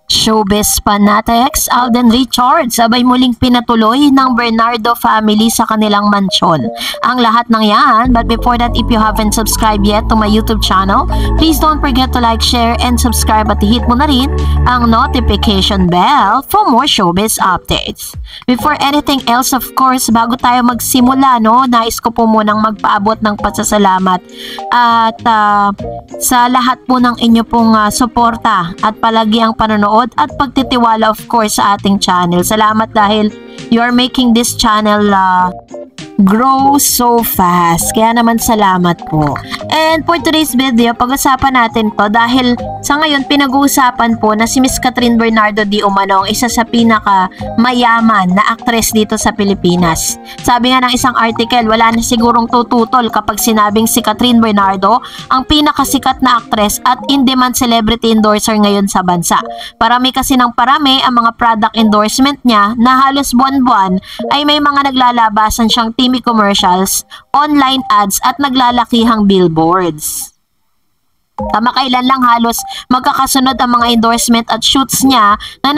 Showbiz fanatics Alden Richards sabay muling pinatuloy ng Bernardo family sa kanilang mansyon. Ang lahat ng yan, but before that, if you haven't subscribed yet to my YouTube channel, please don't forget to like, share, and subscribe at hit mo na rin ang notification bell for more showbiz updates. Before anything else, of course, bago tayo magsimula, nais ko po munang magpaabot ng pasasalamat at sa lahat po ng inyo pong suporta at palagi ang panonood at pagtitiwala, of course, sa ating channel. Salamat dahil you are making this channel grow so fast. Kaya naman salamat po. And for today's video, pag-usapan natin to dahil sa ngayon pinag-uusapan po na si Miss Catherine Bernardo Di Umano ang isa sa pinaka mayaman na aktres dito sa Pilipinas. Sabi nga ng isang article, wala na sigurong tututol kapag sinabing si Catherine Bernardo ang pinakasikat na aktres at in-demand celebrity endorser ngayon sa bansa. Parami kasi ng parami ang mga product endorsement niya na halos buwan-buwan ay may mga naglalabasan siyang TV commercials, online ads at naglalakihang billboards. Kamakailan lang halos magkakasunod ang mga endorsement at shoots niya na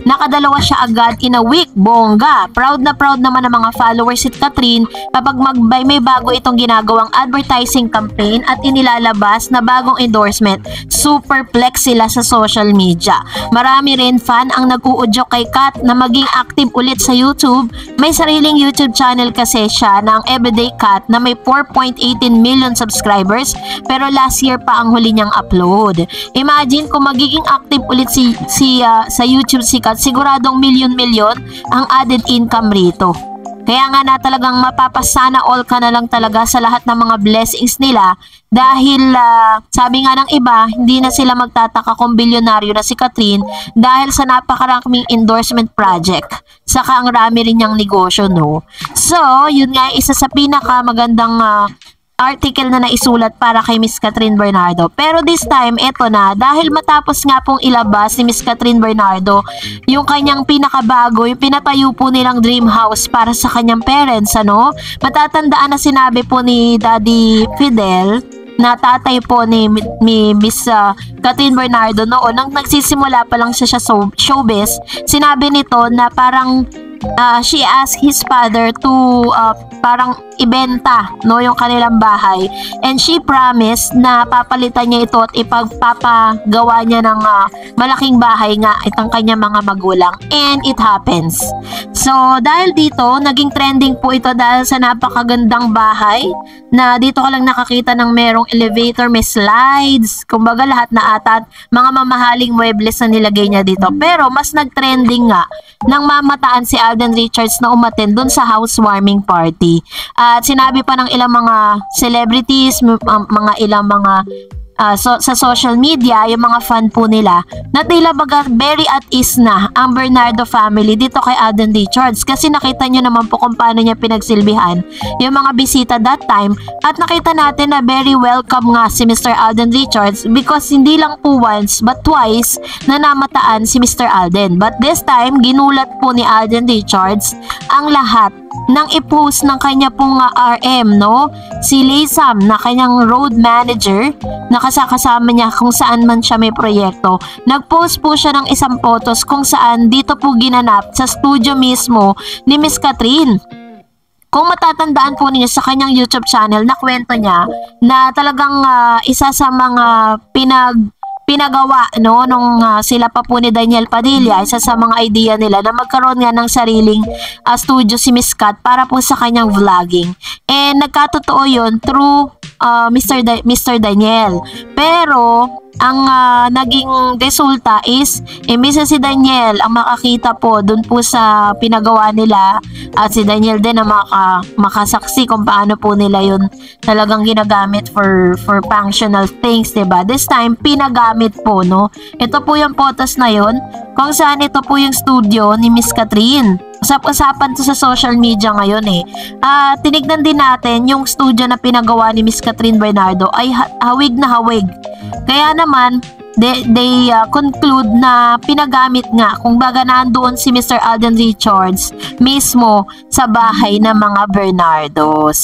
nakadalawa siya agad in a week. Bongga. Proud na proud naman ang mga followers si Catherine kapag may bago itong ginagawang advertising campaign at inilalabas na bagong endorsement. Super flex sila sa social media. Marami rin fan ang nag-uudyok kay Kat na maging active ulit sa YouTube. May sariling YouTube channel kasi siya ng Everyday Kat na may 4.18 million subscribers pero last year pa ang huli niyang upload. Imagine kung magiging active ulit sa YouTube si Kat, siguradong milyon-milyon ang added income rito. Kaya nga na talagang mapapasana all ka na lang talaga sa lahat ng mga blessings nila dahil sabi nga ng iba, hindi na sila magtataka kung bilyonaryo na si Catherine dahil sa napakaraming endorsement project. Saka ang rami rin niyang negosyo, So, yun nga isa sa pinakamagandang article na naisulat para kay Miss Catherine Bernardo. Pero this time, eto na, dahil matapos nga pong ilabas ni Miss Catherine Bernardo yung kanyang pinakabago, yung pinatayo po nilang dream house para sa kanyang parents, matatandaan na sinabi po ni Daddy Fidel na tatay po ni Miss Catherine Bernardo noon, nang nagsisimula pa lang siya sa showbiz, sinabi nito na parang she asked his father to parang ibenta yung kanilang bahay, and she promised na papalitan niya ito at ipagpapagawa niya ng malaking bahay nga itong kanyang mga magulang, and it happens. So dahil dito naging trending po ito dahil sa napakagandang bahay na dito ka lang nakakita ng merong elevator, may slides, kumbaga lahat na atat, mga mamahaling muebles na nilagay niya dito. Pero mas nag-trending nga nang mamataan si Alden Richards na umattend dun sa housewarming party. At sinabi pa ng ilang mga celebrities, mga ilang mga sa social media, yung mga fan po nila, na tila baga very at ease na ang Bernardo family dito kay Alden Richards, kasi nakita nyo naman po kung paano niya pinagsilbihan yung mga bisita that time, at nakita natin na very welcome nga si Mr. Alden Richards because hindi lang po once but twice na namataan si Mr. Alden. But this time, ginulat po ni Alden Richards ang lahat nang i-post ng kanya pong RM, si Laysam na kanyang road manager na kasama niya kung saan man siya may proyekto. Nag-post po siya ng isang photos kung saan dito po ginanap sa studio mismo ni Miss Catherine. Kung matatandaan po niyo sa kanyang YouTube channel, na kwento niya na talagang isa sa mga pinagawa nung sila pa po ni Daniel Padilla, isa sa mga idea nila na magkaroon nga ng sariling studio si Miss Kat para po sa kanyang vlogging. And nagkatotoo yun through Mr. Daniel. Pero ang naging resulta is imbis si Daniel ang makakita po dun po sa pinagawa nila, at si Daniel din na makasaksi kung paano po nila yun talagang ginagamit for functional things, diba? This time pinagamit po, ito po yung photos na yun kung saan ito po yung studio ni Miss Catherine. Usap-usapan to sa social media ngayon tinignan din natin yung studio na pinagawa ni Miss Catherine Bernardo ay hawig na hawig. Kaya naman, they conclude na pinagamit nga kung baga nandoon si Mr. Alden Richards mismo sa bahay ng mga Bernardos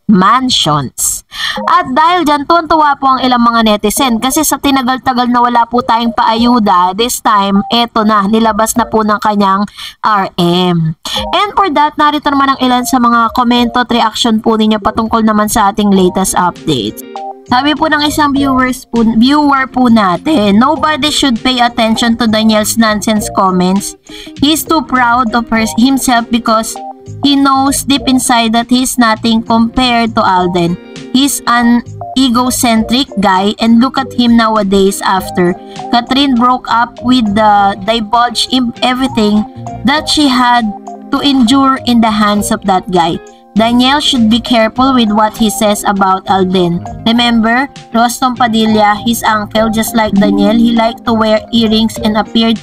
mansions. At dahil dyan, tuwan-tuwa po ang ilang mga netizen kasi sa tinagal-tagal na wala po tayong paayuda, this time, eto na, nilabas na po ng kanyang RM. And for that, narito naman ang ilan sa mga komento at reaction po ninyo patungkol naman sa ating latest updates. Sabi po ng isang viewer po natin, nobody should pay attention to Daniel's nonsense comments. He's too proud of himself because he knows deep inside that he's nothing compared to Alden. He's an egocentric guy and look at him nowadays after Catherine broke up with the divulge everything that she had to endure in the hands of that guy. Daniel should be careful with what he says about Alden. Remember, Rostom Padilla, his uncle, just like Daniel, he liked to wear earrings and appeared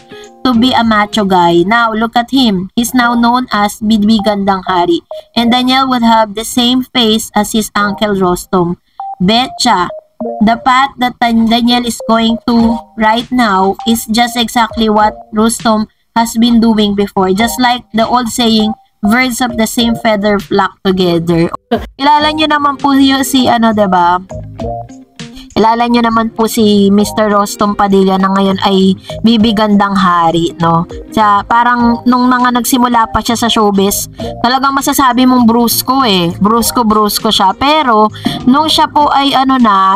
to be a macho guy. Now, look at him. He's now known as Bidwi Gandang Hari. And Daniel would have the same face as his uncle Rostom. Betcha, the path that Daniel is going to right now is just exactly what Rostom has been doing before. Just like the old saying, birds of the same feather flock together. Kilala nyo naman po si diba? Kilala nyo naman po si Mr. Rostom Padilla na ngayon ay bibigandang hari, no? Parang nung mga nagsimula pa siya sa showbiz, talagang masasabi mong brusko brusko siya. Pero nung siya po ay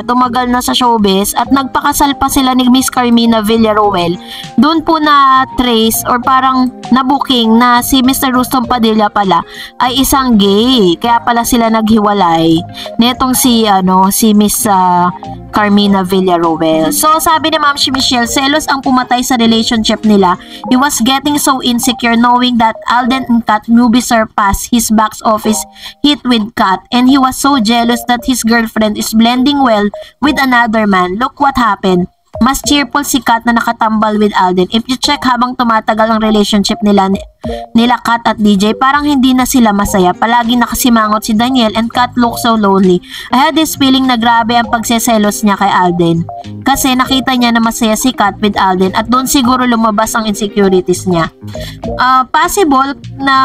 tumagal na sa showbiz at nagpakasal pa sila ni Miss Carmina Villaruel, doon po na trace or parang na-booking na si Mr. Rostom Padilla pala ay isang gay. Kaya pala sila naghiwalay. Netong si Miss Carmina Villaruel. So, sabi ni Ma'am Michelle, selos ang pumatay sa relationship nila. He was getting so insecure knowing that Alden and Kat newbie surpassed his box office hit with Kat, and he was so jealous that his girlfriend is blending well with another man. Look what happened. Mas cheerful si Kat na nakatambal with Alden. If you check habang tumatagal ang relationship nila Kat at DJ, parang hindi na sila masaya. Palagi nakasimangot si Daniel and Kat look so lonely. I had this feeling na grabe ang pagseselos niya kay Alden. Kasi nakita niya na masaya si Kat with Alden at doon siguro lumabas ang insecurities niya. Possible na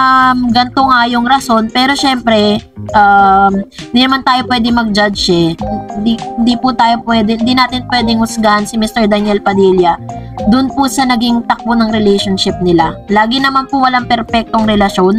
ganito nga yung rason, pero syempre, hindi naman tayo pwede mag-judge Hindi natin pwedeng husgahan si Mr. Daniel Padilla doon po sa naging takbo ng relationship nila. Lagi naman po walang perpektong relasyon.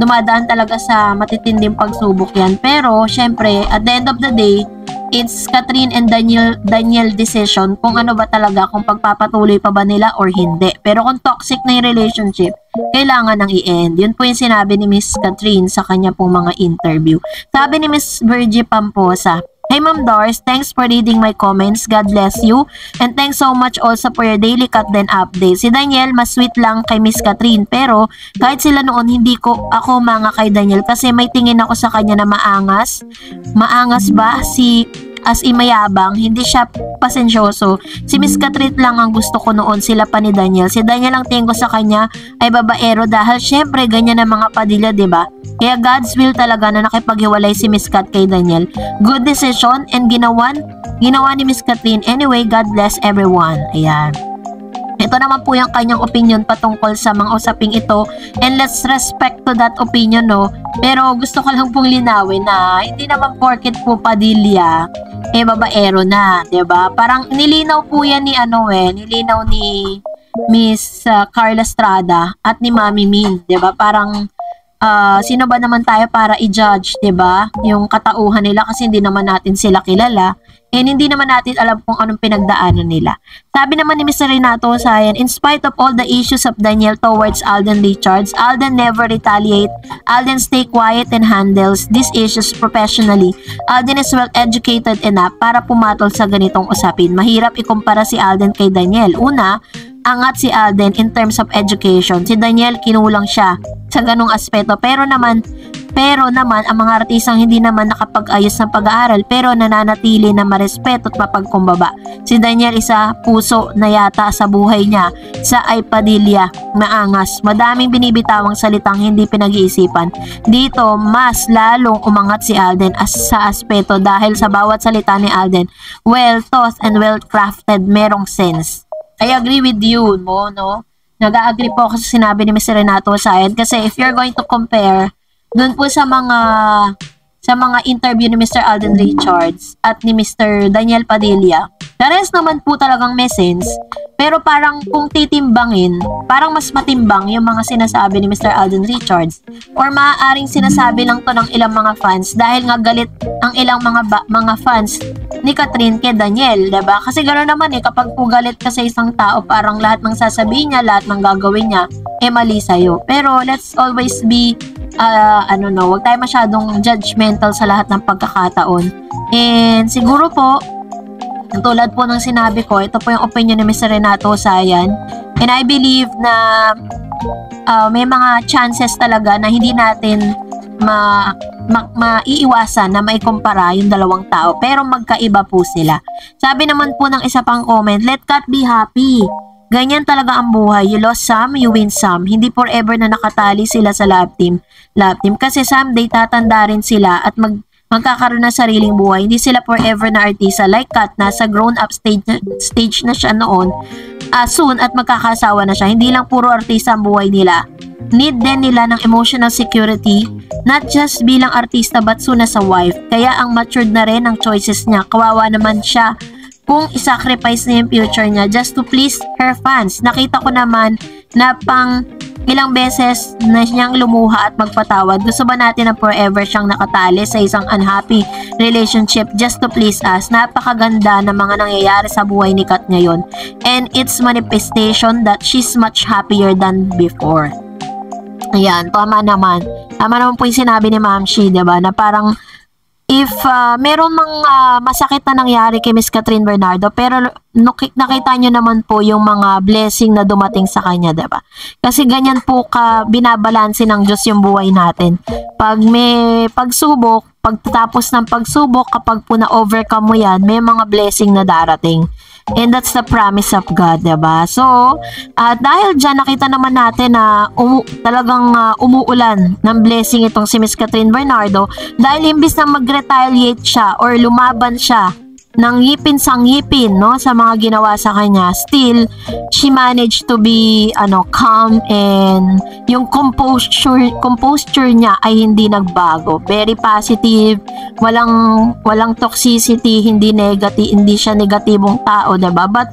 Dumadaan talaga sa matitinding pagsubok yan. Pero, syempre, at the end of the day, it's Catherine and Daniel decision kung ano ba talaga, kung pagpapatuloy pa ba nila or hindi. Pero kung toxic na yung relationship, kailangan nang i-end. Yun po yung sinabi ni Miss Catherine sa kanya pong mga interview. Sabi ni Miss Virgie Pamposa, "Hey Ma'am Doris, thanks for reading my comments. God bless you. And thanks so much also for your daily cut then updates. Si Daniel, mas sweet lang kay Miss Catherine. Pero kahit sila noon, hindi ko ako manga kay Daniel kasi may tingin ako sa kanya na maangas. Maangas ba? As imayabang, hindi siya pasensyoso. Si Miss Catherine lang ang gusto ko noon, sila pa ni Daniel. Si Daniel ang tingin ko sa kanya ay babaero dahil syempre ganyan ang mga Padilla, diba? Kaya God's will talaga na nakipaghiwalay si Miss Cat kay Daniel. Good decision and ginawa ni Miss Catherine. Anyway, God bless everyone." Ayan. Ito naman po yung kanyang opinion patungkol sa mga usaping ito, and let's respect to that opinion, no? Pero gusto ko lang pong linawin na hindi naman porket po Padilla babaero na, 'di ba? Parang nilinaw po yan nilinaw ni Miss Carla Estrada at ni Mami Min, 'di ba? Parang sino ba naman tayo para i-judge, 'di ba? Yung katauhan nila kasi hindi naman natin sila kilala. And hindi naman natin alam kung anong pinagdaanan nila. Sabi naman ni Mr. Renato Sayan, in spite of all the issues of Daniel towards Alden Richards, Alden never retaliate. Alden stay quiet and handles these issues professionally. Alden is well educated enough para pumatol sa ganitong usapin. Mahirap ikumpara si Alden kay Daniel. Una, angat si Alden in terms of education. Si Daniel kinulang siya sa ganong aspeto. Pero naman, Pero naman, ang mga artistang hindi naman nakapag-ayos ng pag-aaral pero nananatili na marespeto at mapagkumbaba. Si Daniel isa puso na yata sa buhay niya sa Ay Padilla na angas. Madaming binibitawang salitang hindi pinag-iisipan. Dito, mas lalong umangat si Alden sa aspeto dahil sa bawat salita ni Alden, well thought and well crafted, merong sense. I agree with you, no? Nag-agree po ako sa sinabi ni Mr. Renato Sayed kasi if you're going to compare dun po sa mga interview ni Mr. Alden Richards at ni Mr. Daniel Padilla, pares naman po talagang may sense, pero parang kung titimbangin, parang mas matimbang yung mga sinasabi ni Mr. Alden Richards, or maaaring sinasabi lang to ng ilang mga fans dahil nga galit ang ilang mga fans ni Catherine kay Daniel, diba? Kasi gano'n naman kapag po galit ka sa isang tao, parang lahat ng sasabihin niya, lahat ng gagawin niya, mali sa'yo. Pero let's always be wag tayo masyadong judgmental sa lahat ng pagkakataon. And siguro po, tulad po ng sinabi ko, ito po yung opinion ni Mr. Renato Sayan. And I believe na may mga chances talaga na hindi natin maiiwasan na maikumpara yung dalawang tao. Pero magkaiba po sila. Sabi naman po ng isa pang comment, let Kat be happy. Ganyan talaga ang buhay. You lost some, you win some. Hindi forever na nakatali sila sa love team. Kasi someday tatanda rin sila at magkakaroon ng sariling buhay. Hindi sila forever na artista. Like Kat, nasa grown-up stage na siya noon. Soon at magkakasawa na siya. Hindi lang puro artista ang buhay nila. Need din nila ng emotional security, not just bilang artista but soon as a wife. Kaya ang matured na rin ang choices niya. Kawawa naman siya kung isacrifice na yung future niya just to please her fans. Nakita ko naman na pang ilang beses na siyang lumuha at magpatawad. Gusto ba natin na forever siyang nakatali sa isang unhappy relationship just to please us? Napakaganda ng mga nangyayari sa buhay ni Kat ngayon. And it's manifestation that she's much happier than before. Ayan, tama naman. Tama naman po yung sinabi ni Ma'am Shi, diba? Na parang if meron masakit na nangyari kay Miss Catherine Bernardo, pero nakita nyo naman po yung mga blessing na dumating sa kanya, diba? Kasi ganyan po binabalanse ng Diyos yung buhay natin. Pag may pagsubok, pagtatapos ng pagsubok, kapag po na-overcome mo yan, may mga blessing na darating. And that's the promise of God, diba? So, dahil dyan, nakita naman natin na talagang umuulan ng blessing itong si Miss Catherine Bernardo dahil imbis na mag-retaliate siya or lumaban siya ng ngipin sa ngipin, no, sa mga ginawa sa kanya, still she managed to be calm, and yung composure niya ay hindi nagbago. Very positive, walang toxicity, hindi siya negatibong tao, diba? But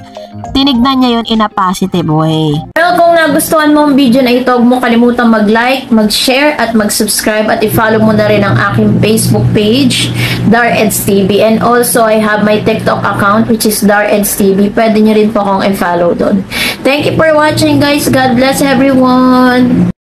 tinignan niya yun in a positive way. Well, kung nagustuhan mo ang video na ito, huwag mo kalimutang mag-like, mag-share at mag-subscribe, at i-follow mo na rin ang aking Facebook page, Dareds TV, and also I have my TikTok account which is Dareds TV. Pwede nyo rin po akong i-follow doon. Thank you for watching, guys. God bless everyone.